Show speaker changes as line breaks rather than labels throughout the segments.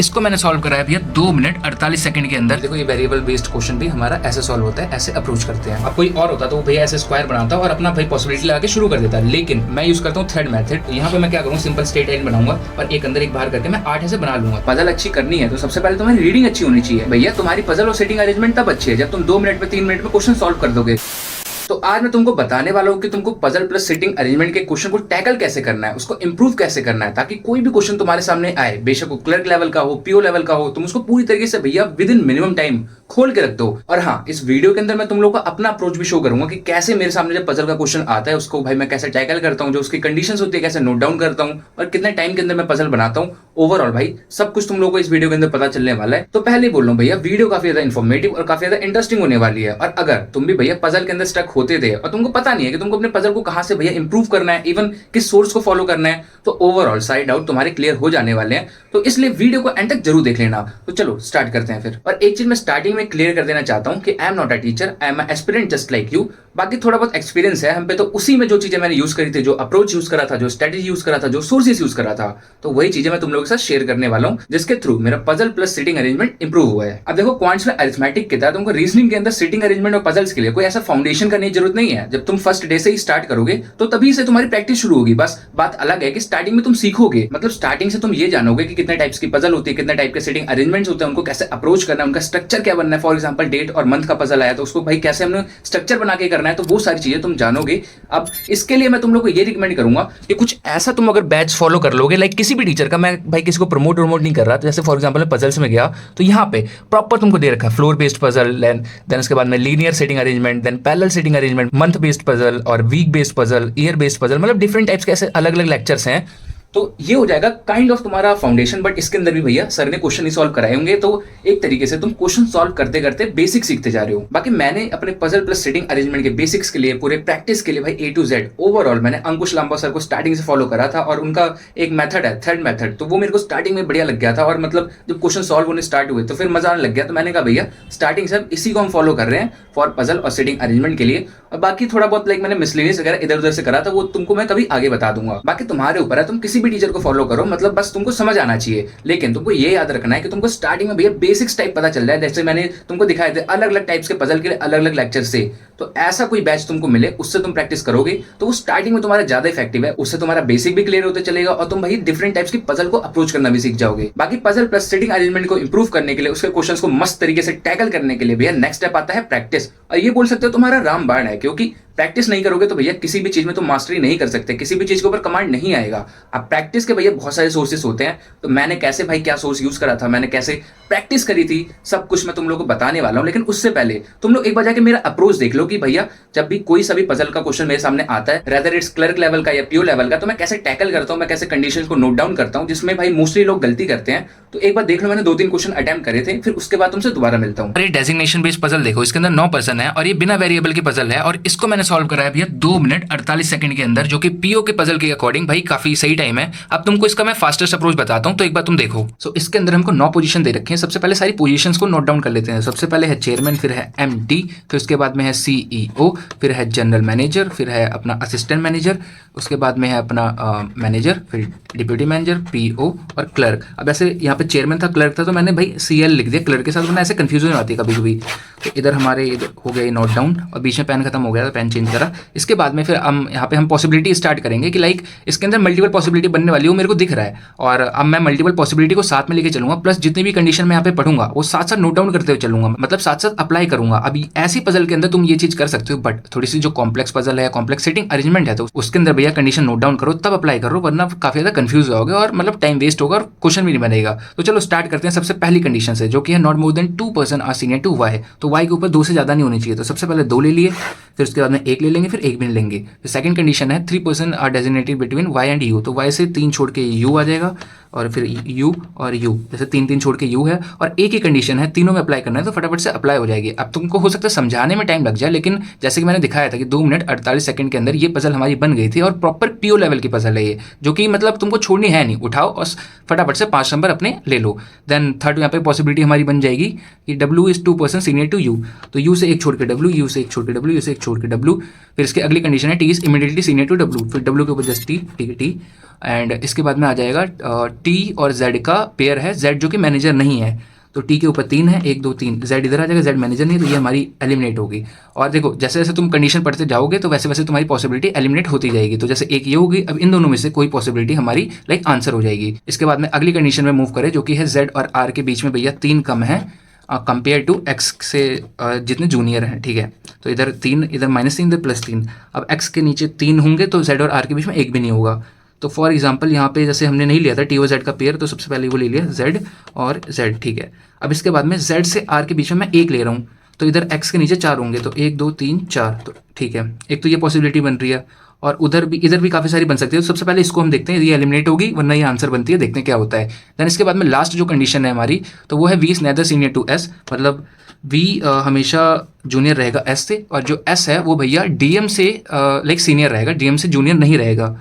इसको मैंने सॉल्व कराया भैया 2 मिनट 48 सेकंड के अंदर। देखो ये वेरिएबल बेस्ड क्वेश्चन भी हमारा ऐसे सॉल्व होता है, ऐसे अप्रोच करते हैं। अब कोई और होता तो भैया ऐसे स्क्वायर बनाता और अपना भाई पॉसिबिलिटी लगा के शुरू कर देता, लेकिन मैं यूज करता हूँ थ्रेड मेथड। यहाँ पे मैं क्या करूँ, सिंपल स्ट्रेट लाइन बनाऊंगा और एक अंदर एक बाहर करके मैं 8 ऐसे बना लूंगा। पजल अच्छी करनी है तो सबसे पहले तुम्हारी रीडिंग अच्छी होनी चाहिए भैया। तुम्हारी पजल और सेटिंग अरेंजमेंट तब अच्छी है जब तुम 2 मिनट में 3 मिनट में क्वेश्चन सॉल्व कर दोगे। तो आज मैं तुमको बताने वाला हूँ कि तुमको पजल प्लस सिटिंग अरेंजमेंट के क्वेश्चन को टैकल कैसे करना है, उसको इंप्रूव कैसे करना है, ताकि कोई भी क्वेश्चन तुम्हारे सामने आए, बेशक वो क्लर्क लेवल का हो, पीओ लेवल का हो, तुम उसको पूरी तरीके से भैया विद इन मिनिमम टाइम खोल के रख दो। और हाँ, इस वीडियो के अंदर मैं तुम लोग को अपना अप्रोच भी शो करूंगा कि कैसे मेरे सामने जब पजल का क्वेश्चन आता है उसको भाई मैं कैसे टैकल करता हूँ, जो उसकी कंडीशंस होती है कैसे नोट डाउन करता हूँ और कितने टाइम के अंदर मैं पजल बनाता हूँ। ओवरऑल भाई सब कुछ तुम लोगों को इस वीडियो के अंदर पता चलने वाला है। तो पहले ही बोल रहा हूँ भैया, वीडियो काफी ज्यादा इन्फॉर्मेटिव और काफी ज्यादा इंटरेस्टिंग होने वाली है। और अगर तुम भी भैया पजल के अंदर स्टक होते थे और तुमको पता नहीं है कि तुमको अपने पजल को कहां से भैया इंप्रूव करना है, इवन किस सोर्स को फॉलो करना है, तो ओवरऑल सारे डाउट तुम्हारे क्लियर हो जाने वाले हैं। तो इसलिए वीडियो को एंड तक जरूर देख लेना। तो चलो स्टार्ट करते हैं फिर। और एक चीज मैं स्टार्टिंग में क्लियर कर देना चाहता हूं कि I am not a teacher, I am a aspirant just like you. बाकी थोड़ा बहुत एक्सपीरियंस है हम पे, तो उसी में जो चीजें मैंने यूज करी थी, जो अप्रोच यूज करा था, जो स्ट्रेटेजी यूज करा था, जो सोर्सेस यूज करा था, तो वही चीजें मैं तुम लोगों के साथ शेयर करने वाला हूं, जिसके थ्रू मेरा puzzle plus sitting arrangement improve हुआ है। अब देखो क्वांट्स में अरिथमेटिक के तहत तुमको रीजनिंग के अंदर सिटिंग अरेंजमेंट और पजल्स के लिए कोई ऐसा फाउंडेशन करने की जरूरत नहीं है। जब तुम फर्स्ट डे से ही स्टार्ट करोगे तो तभी से तुम्हारी प्रैक्टिस शुरू होगी। बस बात अलग है कि स्टार्टिंग में तुम सीखोगे, मतलब स्टार्टिंग से तुम ये जानोगे कि कितने टाइप्स की पजल होती है, कितने टाइप के सिटिंग अरेंजमेंट्स होते हैं, उनको कैसे अप्रोच करना है, उनका स्ट्रक्चर क्या बनना है। फॉर एग्जांपल डेट और मंथ का पजल आया तो उसको भाई कैसे हमने स्ट्रक्चर बना के करना है, तो वो सारी चीजें तुम जानोगे। अब इसके लिए मैं तुम लोग को ये रिकमेंड करूंगा कि कुछ ऐसा तुम अगर बैच फॉलो कर लोगे, लाइक किसी भी टीचर का, मैं भाई किसी को प्रमोट नहीं कर रहा, तो जैसे फॉर एग्जांपल पजल्स में गया तो यहाँ पे प्रॉपर तुमको दे रखा है फ्लोर बेस्ड पजल, देन उसके बाद में linear sitting arrangement, then parallel sitting arrangement, month based puzzle और week based puzzle, year based puzzle, मतलब डिफरेंट टाइप्स के ऐसे अलग अलग लेक्चर्स हैं। तो ये हो जाएगा काइंड ऑफ तुम्हारा फाउंडेशन। बट इसके अंदर भी भैया सर ने क्वेश्चन ही सॉल्व कराए होंगे, तो एक तरीके से तुम क्वेश्चन सॉल्व करते करते बेसिक सीखते जा रहे हो। बाकी मैंने अपने पजल प्लस सिटिंग अरेंजमेंट के बेसिक्स के लिए, पूरे प्रैक्टिस के लिए भाई A to Z ओवरऑल मैंने अंकुश लांबा सर को स्टार्टिंग से फॉलो करा था। और उनका एक मेथड है थ्रेड मेथड, तो वो मेरे को स्टार्टिंग में बढ़िया लग गया था। और मतलब जब क्वेश्चन सॉल्व होने स्टार्ट हुए तो फिर मजा आने लग गया। तो मैंने कहा भैया स्टार्टिंग से इसी को हम फॉलो कर रहे हैं फॉर पजल और सिटिंग अरेंजमेंट के लिए। और बाकी थोड़ा बहुत लाइक मैंने मिसलेनियस वगैरह इधर उधर से करा था, वो तुमको मैं कभी आगे बता दूंगा। बाकी तुम्हारे ऊपर है, तुम किसी भी टीचर को फॉलो करो, मतलब बस तुमको समझ आना चाहिए। लेकिन तुमको ये याद रखना है कि तुमको स्टार्टिंग में भैया बेसिक्स टाइप पता चल जाए। जैसे मैंने तुमको दिखाए थे अलग अलग टाइप्स के पजल के लिए अलग अलग लेक्चर से, तो ऐसा कोई बैच तुमको मिले उससे तुम प्रैक्टिस करोगे तो वो स्टार्टिंग में तुम्हारा ज्यादा इफेक्टिव है। उससे तुम्हारा बेसिक भी क्लियर होते चलेगा और तुम भाई डिफरेंट टाइप्स की पजल को अप्रोच करना भी सीख जाओगे। बाकी पजल प्लस सिटिंग अरेंजमेंट को इंप्रूव करने के लिए, उसके क्वेश्चंस को मस्त तरीके से टैकल करने के लिए भैया नेक्स्ट स्टेप आता है प्रैक्टिस। और ये बोल सकते हो तुम्हारा रामबाण है, क्योंकि प्रैक्टिस नहीं करोगे तो भैया किसी भी चीज में तुम मास्टरी नहीं कर सकते, किसी भी चीज के ऊपर कमांड नहीं आएगा। अब प्रैक्टिस के भैया बहुत सारे सोर्सेस होते हैं, तो मैंने कैसे भाई क्या सोर्स यूज करा था, मैंने कैसे प्रैक्टिस करी थी, सब कुछ मैं तुम लोगों को बताने वाला हूं। लेकिन उससे पहले तुम लोग एक बार जाके मेरा अप्रोच देख लो कि भैया जब भी कोई सभी पजल का क्वेश्चन मेरे सामने आता है, रेदर इट्स क्लर्क लेवल का या पीओ लेवल का, तो मैं कैसे टैकल करता हूं, मैं कैसे कंडीशंस को नोट डाउन करता हूं, जिसमें भाई मोस्टली लोग गलती करते हैं। तो एक बार देख लो, मैंने 2-3 क्वेश्चन अटेम्प्ट करे थे, फिर उसके बाद तुमसे दोबारा मिलता हूं। अरे डेजिग्नेशन बेस्ड पजल देखो, इसके अंदर 9 पर्सन है और ये बिना वेरिएबल की पजल है, और इसको मैंने सॉल्व कराया भैया 2 मिनट 48 सेकंड के अंदर, जो कि पीओ के पजल के अकॉर्डिंग भाई काफी सही टाइम है। अब तुमको इसका मैं फास्टेस्ट अप्रोच बताता हूं, तो एक बार तुम देखो। सो इसके अंदर हमको 9 पोजीशन दे रखे हैं। सबसे पहले सारी पोजीशंस को नोट डाउन कर लेते हैं। सबसे पहले है चेयरमैन, फिर है एमडी, फिर उसके बाद में है सीईओ, फिर है जनरल मैनेजर, फिर है अपना असिस्टेंट मैनेजर, उसके बाद में है अपना मैनेजर, फिर डिप्यूटी मैनेजर, पीओ और क्लर्क। अब ऐसे यहाँ पे चेयरमैन था, क्लर्क था, तो मैंने भाई सीएल लिख दिया क्लर्क के साथ, वरना ऐसे कंफ्यूजन आती है कभी कभी। तो इधर हमारे इधर हो गए नोट डाउन, और बीच में पेन खत्म हो गया था, पेन चेंज करा। इसके बाद में फिर हम यहाँ पे हम पॉसिबिलिटी स्टार्ट करेंगे कि लाइक इसके अंदर मल्टीपल पॉसिबिलिटी बनने वाली है, वो मेरे को दिख रहा है। और अब मैं मल्टीपल पॉसिबिलिटी को साथ में लेके चलूंगा, प्लस जितनी भी कंडीशन मैं यहाँ पे पढ़ूंगा वो साथ साथ नोट डाउन करते हुए चलूंगा, मतलब साथ साथ अप्लाई करूंगा। अभी ऐसी पजल के अंदर तुम ये चीज कर सकते हो, बट थोड़ी सी जो कॉम्प्लेक्स पजल है, कॉम्प्लेक्स सिटिंग अरेंजमेंट है, तो उसके अंदर भैया कंडीशन नोट डाउन करो तब अप्लाई करो, वरना काफी ज्यादा कंफ्यूज होगे और मतलब टाइम वेस्ट होगा और क्वेश्चन भी नहीं बनेगा। तो चलो स्टार्ट करते हैं सबसे पहली कंडीशन से, जो कि है not more than 2 person are senior to Y. तो वाई के ऊपर 2 से ज्यादा नहीं होनी चाहिए। तो सबसे पहले 2 ले लिए, फिर उसके बाद में 1 ले लेंगे, फिर 1 भी नहीं लेंगे। फिर सेकंड कंडीशन है 3 person are designated between Y and U. तो वाई से 3 छोड़ के यू आ जाएगा, और फिर यू और यू, जैसे 3-3 छोड़ के यू है, और एक ही कंडीशन है, तीनों में अप्लाई करना है, तो फटाफट से अप्लाई हो जाएगी। अब तुमको हो सकता है समझाने में टाइम लग जाए, लेकिन जैसे कि मैंने दिखाया था कि 2 मिनट 48 सेकंड के अंदर ये पजल हमारी बन गई थी, और प्रॉपर पीओ लेवल की पजल है ये, जो कि मतलब तुमको छोड़नी है नहीं, उठाओ और फटाफट से 5 नंबर अपने ले लो। देन थर्ड यहाँ पे पॉसिबिलिटी हमारी बन जाएगी कि W is 2 person senior to U. तो यू से 1 छोड़ के डब्ल्यू, यू से 1 छोड़ के डब्ल्यू, यू से 1 छोड़ के डब्ल्यू। फिर इसकी अगली कंडीशन है T is immediately senior to W, फिर डब्ल्यू के ऊपर जस्ट टी, ठीक है टी। एंड इसके बाद में आ जाएगा टी और जेड का पेयर है, जेड जो कि मैनेजर नहीं है, तो टी के ऊपर 3 है, 1 2 3, जेड इधर आ जाएगा, जेड मैनेजर नहीं है, तो ये हमारी एलिमिनेट होगी। और देखो जैसे जैसे तुम कंडीशन पढ़ते जाओगे तो वैसे वैसे तुम्हारी पॉसिबिलिटी एलिमिनेट होती जाएगी। तो जैसे एक ये होगी, अब इन दोनों में से कोई पॉसिबिलिटी हमारी लाइक आंसर हो जाएगी। इसके बाद में अगली कंडीशन में मूव करें जो कि है जेड और आर के बीच में भैया 3 कम है कंपेयर टू एक्स से जितने जूनियर हैं, ठीक है। तो इधर 3, इधर -3, इधर +3। अब एक्स के नीचे 3 होंगे तो जेड और आर के बीच में एक भी नहीं होगा। तो फॉर एग्जांपल यहाँ पे जैसे हमने नहीं लिया था टी और जेड का पेयर, तो सबसे पहले वो ले लिया जेड और जेड, ठीक है। अब इसके बाद में जेड से आर के बीच में मैं 1 ले रहा हूँ, तो इधर एक्स के नीचे 4 होंगे, तो 1 2 3 4, तो ठीक है। एक तो ये पॉसिबिलिटी बन रही है, और उधर भी इधर भी काफ़ी सारी बन सकती है। तो सबसे पहले इसको हम देखते हैं, ये एलिमिनेट होगी वरना ये आंसर बनती है, देखते हैं क्या होता है। देन इसके बाद में लास्ट जो कंडीशन है हमारी, तो वो है V is neither senior to S, मतलब वी हमेशा जूनियर रहेगा एस से, और जो एस है वो भैया डीएम से लाइक सीनियर रहेगा, डीएम से जूनियर नहीं रहेगा।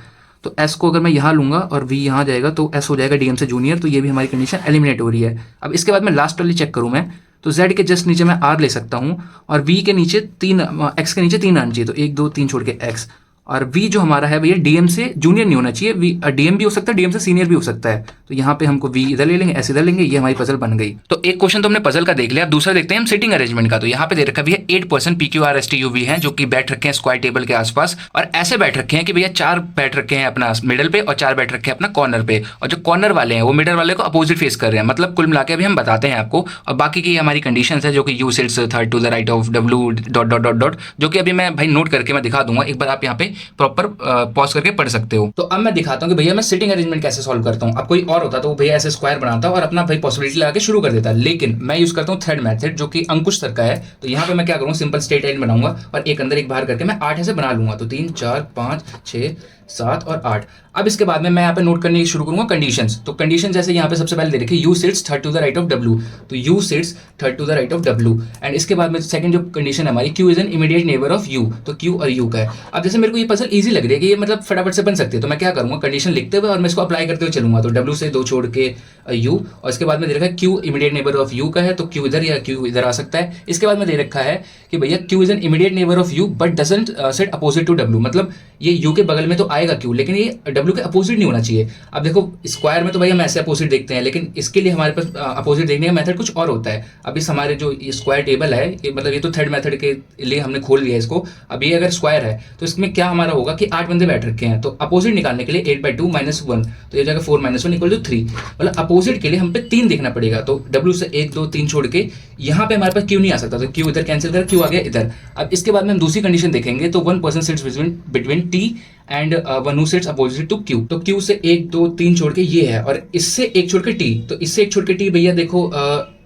तो एस को अगर मैं यहाँ लूँगा और वी यहाँ जाएगा तो एस हो जाएगा डीएम से जूनियर, तो ये भी हमारी कंडीशन एलिमिनेट हो रही है। अब इसके बाद में लास्ट वाली चेक करूँ मैं, तो जेड के जस्ट नीचे मैं आर ले सकता हूँ, और वी के नीचे 3, एक्स के नीचे 3 आना चाहिए, तो 1 2 3 छोड़ के एक्स। और वी जो हमारा है भैया डीएम से जूनियर नहीं होना चाहिए, वी डीएम भी हो सकता है, डीएम से सीनियर भी हो सकता है। तो यहाँ पे हमको वी इधर ले लेंगे, एस इधर लेंगे, ये हमारी पजल बन गई। तो एक क्वेश्चन तो हमने पजल का देख लिया, अब दूसरा देखते हैं हम सिटिंग अरेंजमेंट का। तो यहाँ पे दे रखा भी है 8% PQRSTUV हैं जो कि बैठ रखे हैं स्क्वायर टेबल के आसपास, और ऐसे बैठ रखे हैं कि भैया 4 बैठ रखे हैं अपना मिडल पे और 4 बैठ रखे हैं अपना कॉर्नर पे, और जो कॉर्नर वाले हैं वो मिडल वाले को अपोजिट फेस कर रहे हैं। मतलब कुल मिला के अभी हम बताते हैं आपको, और बाकी की हमारी कंडीशन है जो कि U sits third to the right of W dot dot dot dot, जो कि अभी मैं भाई नोट करके मैं दिखा दूंगा, एक बार आप यहाँ पे प्रॉपर पॉज करके पढ़ सकते हो। तो अब मैं दिखाता हूँ कि भैया मैं सिटिंग अरेंजमेंट कैसे सॉल्व करता हूँ। अब कोई और होता तो वो भैया ऐसे स्क्वायर बनाता और अपना भाई पॉसिबिलिटी लगा के शुरू कर देता, लेकिन मैं यूज करता हूँ थ्रेड मेथड जो कि अंकुश सर का है। तो यहाँ पे मैं क्या करूँ, सिंपल स्ट्रेट लाइन बनाऊंगा और एक अंदर एक बाहर करके मैं 8 ऐसे बना लूंगा। तो 3 4 5 6 7 और 8। अब इसके बाद में मैं यहाँ पे नोट करने शुरू करूंगा कंडीशंस। तो कंडीशन जैसे यहाँ पे सबसे पहले दे रखी है U sits third to the right of W, तो U sits third to the right of W. And इसके बाद में सेकंड जो कंडीशन है हमारी, Q is an immediate neighbour of U, तो क्यू और यू का है। अब जैसे मेरे को ये पजल इजी लग रही है कि ये मतलब फटाफट से बन सकती है, तो मैं क्या करूंगा, कंडीशन लिखते हुए और मैं इसको अप्लाई करते हुए चलूंगा। तो डब्ल्यू से 2 छोड़ के यू, और इसके बाद में दे रखा है Q immediate neighbour of you का है, तो क्यू इधर या क्यू इधर आ सकता है। इसके बाद में दे रखा है कि भैया Q is an immediate neighbour of U but doesn't set opposite to W, मतलब ये यू के बगल में तो आएगा क्यू, लेकिन ये डब्ल्यू के अपोजिट नहीं होना चाहिए। अब देखो स्क्वायर में तो भाई हम ऐसे अपोजिट देखते हैं, लेकिन इसके लिए हमारे पास अपोजिट देखने का मेथड कुछ और होता है। अब इस हमारे जो स्क्वायर टेबल है, ये मतलब ये तो थर्ड मेथड के लिए हमने खोल लिया है इसको। अब ये अगर स्क्वायर है तो इसमें क्या हमारा होगा कि 8 बंदे बैठ रखे हैं, तो अपोजिट निकालने के लिए 8/2 -1, तो ये जाएगा 4 - 1 = 3। मतलब अपोजिट के लिए हम पे 3 देखना पड़ेगा। तो डब्ल्यू से 1 2 3 छोड़ के यहाँ पे हमारे पास क्यू नहीं आ सकता, तो क्यू इधर कैंसिल कर, क्यू आ गया इधर। अब इसके बाद में हम दूसरी कंडीशन देखेंगे, तो 1 person sits between T and one who sits opposite to Q. तो क्यू से 1 2 3 छोड़ के ये है, और इससे 1 छोड़ के टी, तो इससे 1 छोड़ के टी भैया देखो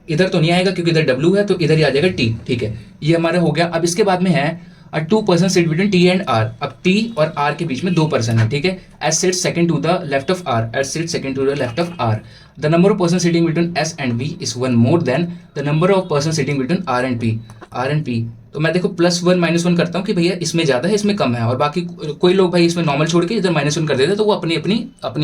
इधर तो नहीं आएगा क्योंकि इधर डब्ल्यू है, तो इधर ही आ जाएगा टी, ठीक है। ये हमारा हो गया। अब इसके बाद में है 2 person sit between T and R. अब टी और आर के बीच में 2 पर्सन है, ठीक है। S sit second to the left of R, S sit second to the left of R. The number of person sitting between S and V is 1 more than the number of person sitting between R and P, R and P. तो मैं देखो +1 -1 करता हूँ कि भैया इसमें ज्यादा है इसमें कम है, और बाकी कोई लोग भाई इसमें नॉर्मल छोड़ के इधर -1 कर देते हैं, तो वो अपनी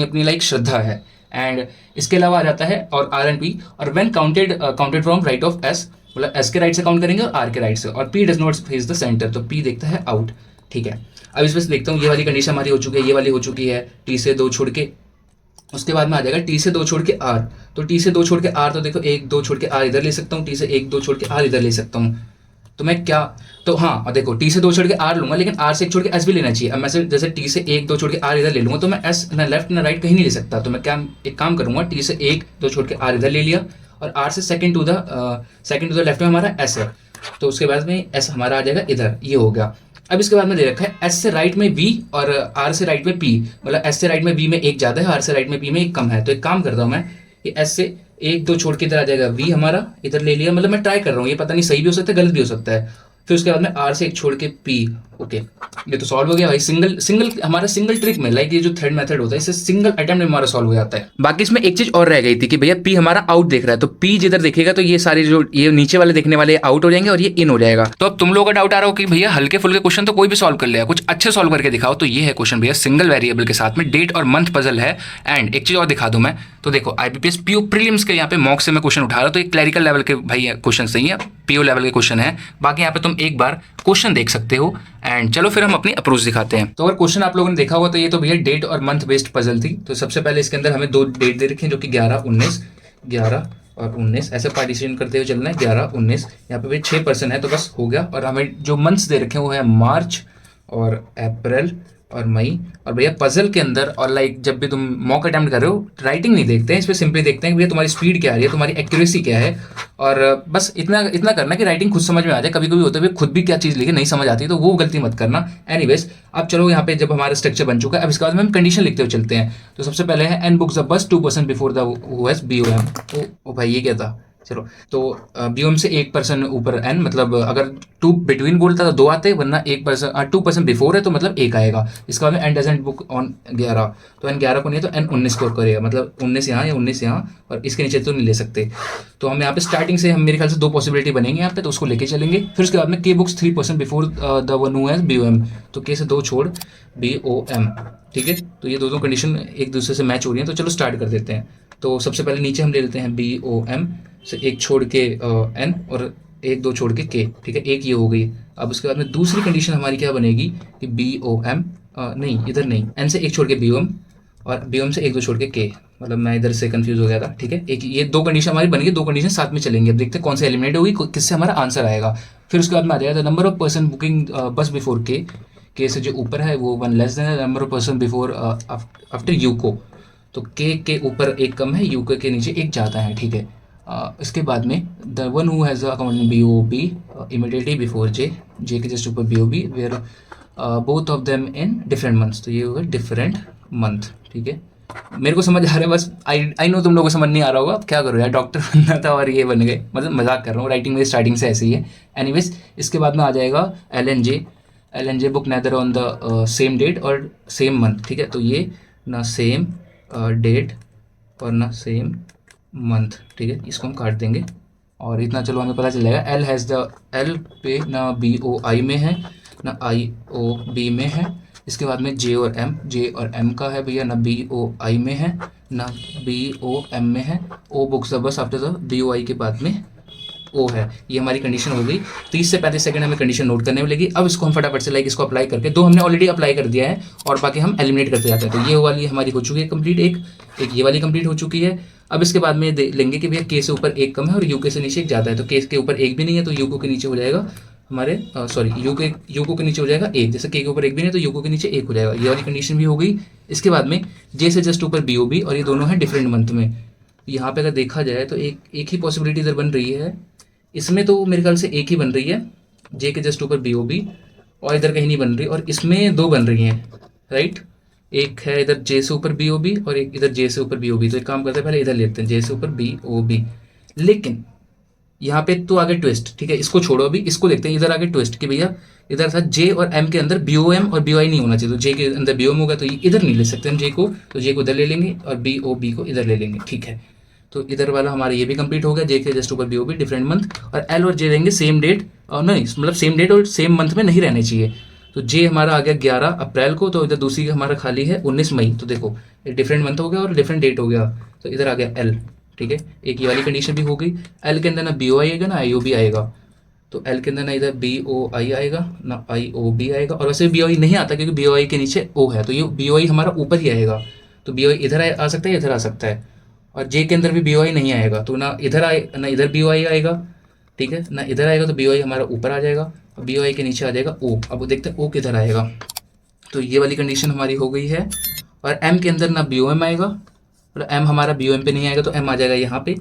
अपनी लाइक श्रद्धा है। एंड इसके अलावा आ जाता है और आर एंड पी, और when counted from right of S, मतलब एस के राइट से काउंट करेंगे और आर के राइट से, और P does not face the centre, तो पी देखता है आउट, ठीक है। अब इसमें से देखता हूँ, ये वाली कंडीशन हमारी हो चुकी है, ये वाली हो चुकी है टी से 2 छोड़ के। उसके बाद में आ जाएगा टी से 2 छोड़ के आर, तो टी से 2 छोड़ के आर, तो देखो 1 2 छोड़ के आर इधर ले सकता हूँ, टी से 1 2 छोड़ के आर इधर ले सकता हूँ। तो मैं क्या, तो हाँ, और देखो टी से 2 छोड़ के आर लूंगा, लेकिन आर से 1 छोड़ के एस भी लेना चाहिए। अब मैं जैसे टी से 1 2 छोड़ के आर इधर ले लूंगा, तो मैं एस ना लेफ्ट ना राइट कहीं नहीं ले सकता। तो मैं क्या एक काम करूंगा, टी से 1 2 छोड़ के आर इधर ले लिया, और आर से सेकंड टू द लेफ्ट में हमारा एस है, तो उसके बाद में एस हमारा आ जाएगा इधर, ये हो गया। अब इसके बाद में दे रखा है एस से राइट में वी और आर से राइट में पी, मतलब एस से राइट में वी में 1 ज्यादा है, आर से राइट में पी में 1 कम है। तो एक काम करता हूँ मैं कि एस से 1 2 छोड़ के इधर आ जाएगा वी हमारा, इधर ले लिया, मतलब मैं ट्राई कर रहा हूँ, ये पता नहीं सही भी हो सकता है गलत भी हो सकता है। फिर उसके बाद में आर से 1 छोड़ के पी, ओके, ये तो सॉल्व हो गया भाई। सिंगल हमारा सिंगल ट्रिक में, लाइक ये जो थ्रेड मेथड होता है इससे सिंगल अटेम्प्ट में हमारा सॉल्व हो जाता है। बाकी इसमें एक चीज और रह गई थी कि भैया पी हमारा आउट देख रहा है, तो पी जिधर देखेगा तो ये सारे जो ये नीचे वाले देखने वाले आउट हो जाएंगे और ये इन हो जाएगा। तो अब तुम लोगों का डाउट आ रहा हो कि भैया हल्के फुल्के क्वेश्चन तो कोई भी सॉल्व कर लेगा, कुछ अच्छे सॉल्व करके दिखाओ। तो ये है क्वेश्चन भैया सिंगल वेरिएबल के साथ में डेट और मंथ पजल है। एंड एक चीज और दिखा दूं मैं, तो देखो IBPS PO प्रीलिम्स के यहाँ पे मॉक से मैं क्वेश्चन उठा रहा हूँ, तो ये क्लैरिकल लेवल के भाई क्वेश्चन नहीं है, PO लेवल के क्वेश्चन है। बाकी यहाँ पे तुम एक बार क्वेश्चन देख सकते हो। एंड चलो फिर हम अपनी अप्रोच दिखाते हैं। तो अगर क्वेश्चन आप लोगों ने देखा होगा तो ये तो भैया डेट और मंथ बेस्ड पजल थी। तो सबसे पहले इसके अंदर हमें 2 डेट दे रखे हैं जो कि 11 19 11 और 19 ऐसे पार्टीशन करते हुए चलना है। 11 19 यहाँ पे भी 6% है तो बस हो गया। और हमें जो मंथ्स दे रखे हैं वो है मार्च और अप्रैल और मई। और भैया पजल के अंदर और लाइक जब भी तुम मॉक अटेम्प्ट कर रहे हो राइटिंग नहीं देखते हैं, इस पर सिंपली देखते हैं कि भैया तुम्हारी स्पीड क्या आ रही है, तुम्हारी एक्यूरेसी क्या है। और बस इतना इतना करना कि राइटिंग खुद समझ में आ जाए। कभी कभी होता है खुद भी क्या चीज़ लिखे नहीं समझ आती तो वो गलती मत करना। एनीवेज अब चलो यहाँ पे जब हमारा स्ट्रक्चर बन चुका है अब इसके बाद में हम कंडीशन लिखते हुए चलते हैं। तो सबसे पहले है N books the bus 2% before the OS BOM। ओ भाई ये क्या था, चलो तो BOM से 1% ऊपर एन, मतलब अगर 2 बिटवीन बोलता तो 2 आते, वरना 1% 2% बिफोर है तो मतलब 1 आएगा। इसके बाद में एन डजंट बुक ऑन 11, तो एन 11 को नहीं है तो एन 19 को करेगा, मतलब 19 यहाँ या 19 यहाँ, और इसके नीचे तो नहीं ले सकते। तो हम यहाँ पे स्टार्टिंग से हम मेरे ख्याल से 2 पॉसिबिलिटी बनेंगे यहाँ पे, तो उसको लेके चलेंगे। फिर उसके बाद में के books 3% before the one who has BOM, तो के से 2 छोड़ BOM, ठीक है। तो ये दोनों कंडीशन एक दूसरे से मैच हो रही हैं। तो चलो स्टार्ट कर देते हैं। तो सबसे पहले नीचे हम ले लेते हैं BOM से 1 छोड़ के N और 1 2 छोड़ के K, ठीक है, एक ये हो गई। अब उसके बाद में दूसरी कंडीशन हमारी क्या बनेगी कि BOM नहीं इधर नहीं, N से 1 छोड़ के BOM और BOM से 1 2 छोड़ के K, मतलब मैं इधर से कंफ्यूज हो गया था, ठीक है। एक ये 2 कंडीशन हमारी बन गई, 2 कंडीशन साथ में चलेंगे। अब देखते हैं कौन से एलिमिनेट होगी, किससे हमारा आंसर आएगा। फिर उसके बाद में आ जाएगा the number of person booking बस बिफोर के से जो ऊपर है वो 1 less than number of person before after you को, तो के ऊपर 1 कम है, यू के नीचे 1 ज़्यादा है, ठीक है। इसके बाद में the one who has account BOB immediately before J K just ऊपर BOB where both of them in different months, तो ये होगा डिफरेंट मंथ, ठीक है। मेरे को समझ आ रहा है, बस आई नो तुम लोगों को समझ नहीं आ रहा होगा। अब क्या करो यार, डॉक्टर बनना था और ये बन गए, मतलब मजाक कर रहा हूँ, राइटिंग में स्टार्टिंग से ऐसे ही है। एनीवेज इसके बाद में आ जाएगा LNJ book neither on the same date और सेम मंथ, ठीक है। तो ये ना सेम डेट और ना सेम मंथ, ठीक है, इसको हम काट देंगे और इतना चलो हमें पता चल जाएगा। L पे ना BOI में है ना IOB में है। इसके बाद में J और M का है भैया, ना BOI में है ना BOM में है। O books the bus after the BOI के बाद में O है। ये हमारी कंडीशन हो गई। 30 से 35 सेकंड हमें कंडीशन नोट करने में लगी। अब इसको हम फटाफट से इसको अप्लाई करके, 2 हमने ऑलरेडी अप्लाई कर दिया है और बाकी हम एलिमिनेट करते जाते हैं। तो ये वाली हमारी हो चुकी है कंप्लीट, एक ये वाली कंप्लीट हो चुकी है। अब इसके बाद में लेंगे कि भैया के से ऊपर 1 कम है और UK से नीचे 1 ज़्यादा है, तो के ऊपर 1 भी नहीं है तो UK के नीचे हो जाएगा हमारे सॉरी UK के नीचे हो जाएगा 1, जैसे के ऊपर 1 भी नहीं तो UK के नीचे 1 हो जाएगा। ये वाली कंडीशन भी हो गई। इसके बाद में J से जस्ट ऊपर BOB और ये दोनों हैं डिफरेंट मंथ में। यहाँ पे अगर देखा जाए तो एक ही पॉसिबिलिटी इधर बन रही है, इसमें तो मेरे ख्याल से 1 ही बन रही है, J के जस्ट ऊपर BOB, और इधर कहीं नहीं बन रही, और इसमें 2 बन रही हैं, राइट। एक है इधर J से ऊपर BOB और एक इधर J से ऊपर BOB। तो एक काम करते हैं पहले इधर लेते हैं J से ऊपर BOB, लेकिन यहाँ पे तो आगे ट्विस्ट, ठीक है, इसको छोड़ो अभी, इसको देखते हैं इधर आगे ट्विस्ट कि भैया इधर था J और M के अंदर BOM और BOI नहीं होना चाहिए, तो J के अंदर BOM होगा तो ये इधर नहीं ले सकते हम J को, तो J को इधर ले लेंगे और BOB को इधर ले लेंगे, ठीक है। तो इधर वाला हमारा ये भी कंप्लीट हो गया, J के जस्ट ऊपर BOB डिफरेंट मंथ, और L और J रहेंगे सेम डेट और नहीं, मतलब सेम डेट और सेम मंथ में नहीं रहने चाहिए। तो J हमारा आ गया 11 अप्रैल को, तो इधर दूसरी हमारा खाली है 19 मई। तो देखो एक डिफरेंट मंथ हो गया और डिफरेंट डेट हो गया, तो इधर आ गया L, ठीक है। एक ये वाली कंडीशन भी हो गई। L के अंदर ना BOI आएगा ना IOB आएगा, तो L के अंदर ना इधर BOI आएगा ना IOB आएगा, और वैसे BOI नहीं आता क्योंकि BOI के नीचे O है, तो ये BOI हमारा ऊपर ही आएगा। तो BOI इधर आ सकता है, इधर आ सकता है, और J के अंदर भी BOI नहीं आएगा, तो ना इधर ना इधर BOI आएगा, ठीक है, ना इधर आएगा, तो BOI हमारा ऊपर आ जाएगा और BOI के नीचे आ जाएगा O। अब देखते हैं O किधर आएगा। तो ये वाली कंडीशन हमारी हो गई है। और M के अंदर ना BOM आएगा और M हमारा BOM पे नहीं आएगा, तो M आ जाएगा यहाँ पे,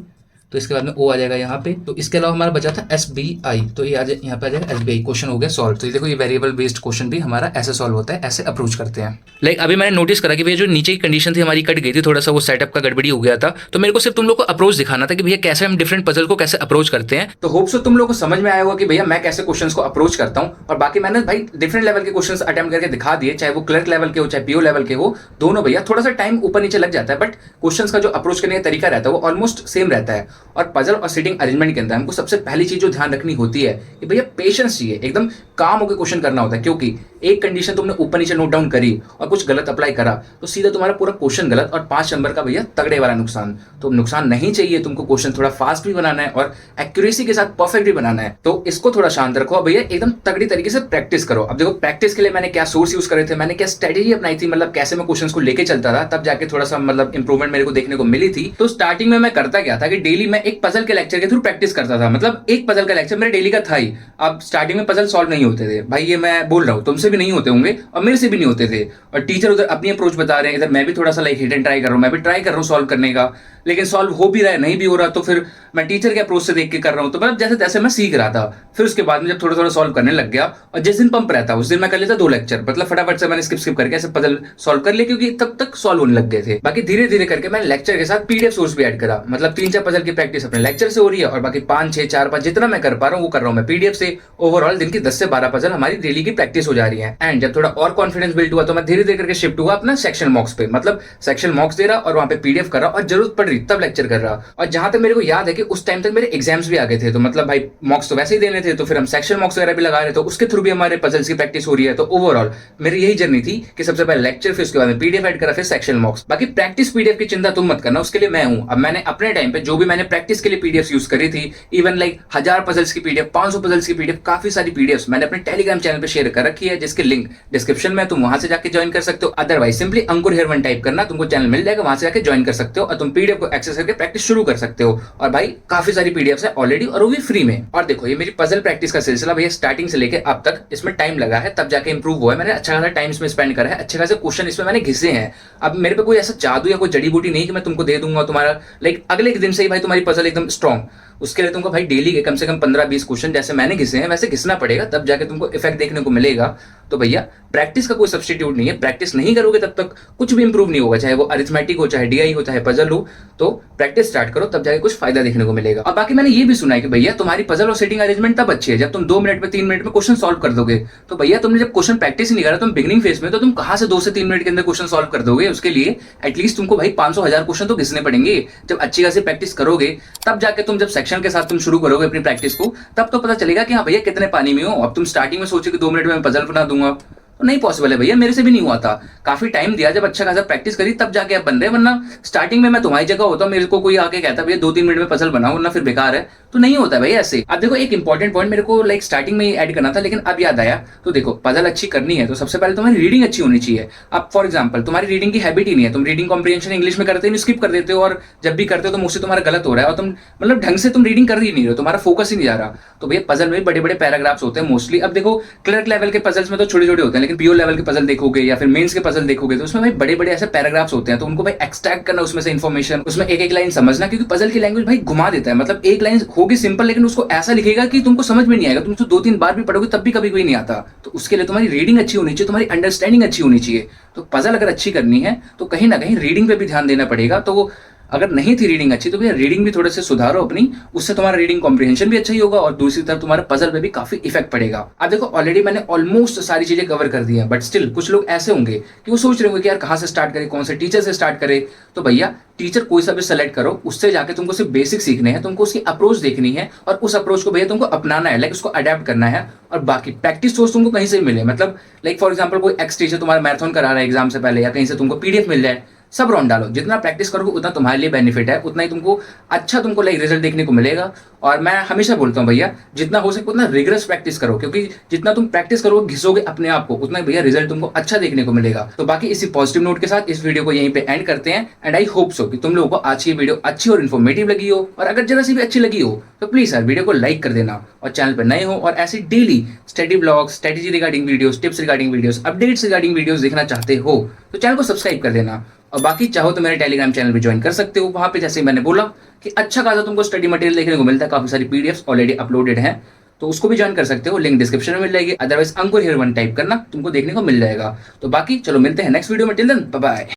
तो इसके बाद में O आ जाएगा यहाँ पे। तो इसके अलावा हमारा बचा था SBI, तो ये यहाँ पे आ जाएगा SBI। क्वेश्चन हो गया सॉल्व। तो ये देखो ये वेरिएबल बेस्ड क्वेश्चन भी हमारा ऐसे सॉल्व होता है, ऐसे अप्रोच करते हैं। लाइक अभी मैंने नोटिस करा कि भैया जो नीचे की कंडीशन थी हमारी कट गई थी, थोड़ा सा वो सेटअप का गड़बड़ी हो गया था, तो मेरे को सिर्फ तुम लोग को अप्रोच दिखाना था कि भैया कैसे हम डिफरेंट पजल को कैसे अप्रोच करते हैं। तो होप सो तुम लोग को समझ में आया होगा कि भैया मैं कैसे क्वेश्चन को अप्रोच करता हूँ। और बाकी मैंने भाई डिफरेंट लेवल के क्वेश्चन अटेम्प्ट करके दिखा दिए, चाहे वो क्लर्क लेवल के हो चाहे PO लेवल के हो, दोनों भैया थोड़ा सा टाइम ऊपर नीचे लग जाता है, बट क्वेश्चन का जो अप्रोच करने का तरीका रहता है वो ऑलमोस्ट सेम रहता है। और पजल और सीटिंग अरेंजमेंट के अंदर हमको सबसे पहली चीज जो ध्यान रखनी होती है कि भैया पेशेंस चाहिए, एकदम काम होकर क्वेश्चन करना होता है, क्योंकि एक कंडीशन तुमने ऊपर नीचे नोट डाउन करी और कुछ गलत अप्लाई करा तो सीधा तुम्हारा पूरा क्वेश्चन गलत और 5 नंबर का भैया तगड़े वाला नुकसान। तो नुकसान नहीं चाहिए, तुमको क्वेश्चन थोड़ा फास्ट भी बनाना है और एक्यूरेसी के साथ परफेक्ट भी बनाना है, तो इसको थोड़ा शांत रखो भैया, एकदम तगड़ी तरीके से प्रैक्टिस करो। अब देखो प्रैक्टिस के लिए मैंने क्या सोर्स यूज करे थे, मैंने क्या स्ट्रेटेजी अपनाई थी, मतलब कैसे मैं क्वेश्चंस को लेके चलता था, तब जाके थोड़ा सा मतलब इंप्रूवमेंट मेरे को देखने को मिली थी। तो स्टार्टिंग में मैं करता क्या था कि डेली मैं एक पजल के लेक्चर के थ्रू प्रैक्टिस करता था, मतलब एक पजल का लेक्चर मेरे डेली का था ही। अब स्टार्टिंग में पजल सॉल्व नहीं होते थे भाई, ये मैं बोल रहा हूँ, तुमसे भी नहीं होते होंगे और मेरे से भी नहीं होते थे, और टीचर उधर अपनी अप्रोच बता रहे हैं, इधर मैं भी थोड़ा सा लाइक हिट एंड ट्राई कर रहा हूँ, मैं भी ट्राई कर रहा हूँ सॉल्व करने का, लेकिन सॉल्व हो भी रहा है नहीं भी हो रहा, तो फिर मैं टीचर के अप्रोच से देख के कर रहा हूँ, तो मतलब जैसे तैसे मैं सीख रहा था। फिर उसके बाद में जब थोड़ा थोड़ा सॉल्व करने लग गया और जिस दिन पंप रहता उस दिन मैं कर लेता 2 लेक्चर, मतलब फटाफट से मैंने स्किप करके ऐसे पजल सॉल्व कर लिया, क्योंकि तब तक सॉल्व होने लग गए थे। बाकी धीरे धीरे करके मैंने लेक्चर के साथ पीडीएफ सोर्स भी ऐड करा, मतलब 3-4 पजल की प्रैक्टिस अपने लेक्चर से हो रही है और बाकी 5-6 4-5 जितना मैं कर पा रहा हूँ वो कर रहा हूँ मैं पीडीएफ से। ओवरऑल दिन की 10 से 12 पजल हमारी डेली की प्रैक्टिस हो जा रही है। एंड जब थोड़ा और कॉन्फिडेंस बिल्ड हुआ तो मैं धीरे धीरे करके शिफ्ट हुआ अपना सेक्शन मॉक्स पे, मतलब सेक्शन मॉक्स दे रहा और वहां पे पीडीएफ कर रहा और जरूरत पड़ रही तब लेक्चर कर रहा। और जहां तक मेरे को याद है कि उस टाइम तक मेरे एग्जाम्स भी आ गए थे, तो मतलब भाई मॉक्स तो वैसे ही देने थे, तो फिर हम सेक्शन मॉक्स वगैरह भी लगा रहे, तो उसके थ्रू भी हमारे पजल्स की प्रैक्टिस हो रही है। तो ओवरऑल मेरी यही जर्नी थी कि सबसे पहले लेक्चर, फिर उसके बाद में पीडीएफ ऐड करा, फिर सेक्शन मॉक्स। बाकी प्रैक्टिस पीडीएफ की चिंता तुम मत करना, उसके लिए मैं हूं। अब मैंने अपने टाइम पे जो भी मैंने प्रैक्टिस के लिए पीडीएफ यूज करी थी, इवन लाइक 1000 पजल्स की पीडीएफ, 500 पजल्स की पीडीएफ, काफी सारी पीडीएफ मैंने अपने टेलीग्राम चैनल पे शेयर कर रखी है, जिसके लिंक डिस्क्रिप्शन में, तुम वहां से जाके ज्वाइन कर सकते हो। Otherwise simply Ankur here one type करना, तुमको चैनल मिल जाएगा, वहां से जाके ज्वाइन कर सकते हो और तुम पीडीएफ को एक्सेस करके प्रैक्टिस शुरू कर सकते हो। और भाई काफी सारी पीडीएफ है ऑलरेडी और वो भी फ्री में। और देखो ये मेरी पजल प्रैक्टिस का सिलसिला भैया स्टार्टिंग से लेके अब तक इसमें टाइम लगा है, तब जाके इंप्रूव हुआ है, मैंने अच्छा खासा टाइम इसमें स्पेंड करा है, अच्छे खासे क्वेश्चन इसमें मैंने घिसे हैं। अब मेरे पे कोई ऐसा जादू या कोई जड़ी बूटी नहीं कि मैं तुमको दे दूंगा तुम्हारा लाइक अगले दिन से ही भाई तुम्हारी पजल एकदम स्ट्रॉन्ग। उसके लिए तुमको भाई डेली के कम से कम 15-20 क्वेश्चन जैसे मैंने घिसे हैं वैसे घिसना पड़ेगा, तब जाके तुमको इफेक्ट देखने को मिलेगा। तो भैया प्रैक्टिस का कोई सब्स्टिट्यूट नहीं है, प्रैक्टिस नहीं करोगे तब तक कुछ भी इंप्रूव नहीं होगा, चाहे वो अरिथमेटिक हो, चाहे डीआई हो, चाहे पजल हो। तो प्रैक्टिस स्टार्ट करो, तब जाके कुछ फायदा देखने को मिलेगा। और बाकी मैंने ये भी सुना है कि भैया तुम्हारी पजल और सेटिंग अरेंजमेंट तब अच्छी है जब तुम 2 मिनट में 3 मिनट में क्वेश्चन सॉल्व कर दोगे। तो भैया तुमने जब क्वेश्चन प्रैक्टिस ही नहीं करा, तुम बिगिनिंग फेज में, तो तुम कहां से 2 से 3 मिनट के अंदर क्वेश्चन सॉल्व कर दोगे। उसके लिए एटलीस्ट तुमको भाई 500-1000 क्वेश्चन तो घिसने पड़ेंगे। जब अच्छी खासी प्रैक्टिस करोगे तब जाके तुम जब सेक्शन के साथ तुम शुरू करोगे अपनी प्रैक्टिस को, तब तो पता चलेगा कि हाँ भैया कितने पानी में हो। अब तुम स्टार्टिंग में सोचो कि 2 मिनट में मैं पजल बना दूंगा, तो नहीं पॉसिबल है भैया, मेरे से भी नहीं हुआ था। काफी टाइम दिया, जब अच्छा खासा प्रैक्टिस करी तब जाके अब बन रहे, वरना स्टार्टिंग में मैं तुम्हारी जगह होता, मेरे को कोई आके कहता भैया 2-3 मिनट में पजल बनाओ वरना फिर बेकार है, तो नहीं होता भाई ऐसे। अब देखो एक इंपॉर्टेंट पॉइंट मेरे को लाइक स्टार्टिंग में ऐड करना था, लेकिन अब याद आया। तो देखो पजल अच्छी करनी है तो सबसे पहले तुम्हारी रीडिंग अच्छी होनी चाहिए। अब फॉर एग्जाम्पल तुम्हारी रीडिंग की हैबिट ही नहीं है, तुम रीडिंग कॉम्प्रिहेंशन इंग्लिश में करते हो, स्किप कर देते हो, और जब भी करते हो तो मुझसे तुम्हारा गलत हो रहा है और तुम मतलब ढंग से तुम रीडिंग कर ही नहीं रहे हो, तुम्हारा फोकस ही नहीं जा रहा। तो भैया पजल में बड़े बड़े पैराग्राफ्स होते हैं मोस्टली। अब देखो क्लर्क लेवल के पजल्स में तो छोटे छोटे होते हैं, लेकिन पीओ लेवल के पजल देखोगे या फिर मेंस के पजल देखोगे तो उसमें भाई बड़े बड़े ऐसे पैराग्राफ्स होते हैं, तो उनको भाई एक्सट्रैक्ट करना उसमें से इन्फॉर्मेशन, उसमें एक एक लाइन समझना, क्योंकि पजल की लैंग्वेज भाई घुमा देता है। मतलब एक लाइन होगी सिंपल, लेकिन उसको ऐसा लिखेगा कि तुमको समझ में नहीं आएगा, तुम तो 2-3 बार भी पढ़ोगे तब भी कभी कोई नहीं आता। तो उसके लिए तुम्हारी रीडिंग अच्छी होनी चाहिए, तुम्हारी अंडरस्टैंडिंग अच्छी होनी चाहिए। तो पजल अगर अच्छी करनी है तो कहीं ना कहीं रीडिंग पे भी ध्यान देना पड़ेगा। तो अगर नहीं थी रीडिंग अच्छी तो भैया रीडिंग भी थोड़े से सुधारो अपनी, उससे तुम्हारा रीडिंग कॉम्प्रिहेंशन भी अच्छा ही होगा और दूसरी तरफ तुम्हारा पजल पे भी काफी इफेक्ट पड़ेगा। अब देखो ऑलरेडी मैंने ऑलमोस्ट सारी चीजें कवर कर दी है, बट स्टिल कुछ लोग ऐसे होंगे कि वो सोच रहे होंगे कि यार कहां से स्टार्ट करें, कौन से टीचर से स्टार्ट करें। तो भैया टीचर कोई सा भी सेलेक्ट करो, उससे जाके तुमको सिर्फ बेसिक सीखने हैं, तुमको उसकी अप्रोच देखनी है और उस अप्रोच को भैया तुमको अपनाना है, लाइक उसको अडेप्ट करना है। और बाकी प्रैक्टिस सोर्स तुमको कहीं से मिले, मतलब लाइक फॉर एग्जाम्पल कोई एक्स टीचर तुम्हारा मैराथन करा रहा है एग्जाम से पहले, या कहीं से तुमको पीडीएफ मिल जाए, सब राउंड डालो। जितना प्रैक्टिस करोगे उतना तुम्हारे लिए बेनिफिट है, उतना ही तुमको अच्छा तुमको लाइक रिजल्ट देखने को मिलेगा। और मैं हमेशा बोलता हूँ भैया जितना हो सके उतना रिगरस प्रैक्टिस करो, क्योंकि जितना तुम प्रैक्टिस करोगे घिसोगे अपने आप को, उतना भैया रिजल्ट तुमको अच्छा देखने को मिलेगा। तो बाकी इसी पॉजिटिव नोट के साथ इस वीडियो को यहीं पे एंड करते हैं। एंड आई होप सो कि तुम लोगों को आज की वीडियो अच्छी और इन्फॉर्मेटिव लगी हो, और अगर जरा सी भी अच्छी लगी हो तो प्लीज यार वीडियो को लाइक कर देना, और चैनल पर नए हो और ऐसे daily study blogs, strategy regarding videos, tips regarding videos, updates regarding videos देखना चाहते हो तो चैनल को सब्सक्राइब कर देना। और बाकी चाहो तो मेरे टेलीग्राम चैनल भी ज्वाइन कर सकते हो, वहां पे जैसे मैंने बोला कि अच्छा खासा तुमको स्टडी मटेरियल देखने को मिलता है, काफी सारी पीडीएफ्स ऑलरेडी अपलोडेड हैं, तो उसको भी ज्वाइन कर सकते हो, लिंक डिस्क्रिप्शन में मिल जाएगी। Otherwise Ankur here one type करना, तुमको देखने को मिल जाएगा। तो बाकी चलो मिलते हैं नेक्स्ट वीडियो में, टिल देन बाय बाय।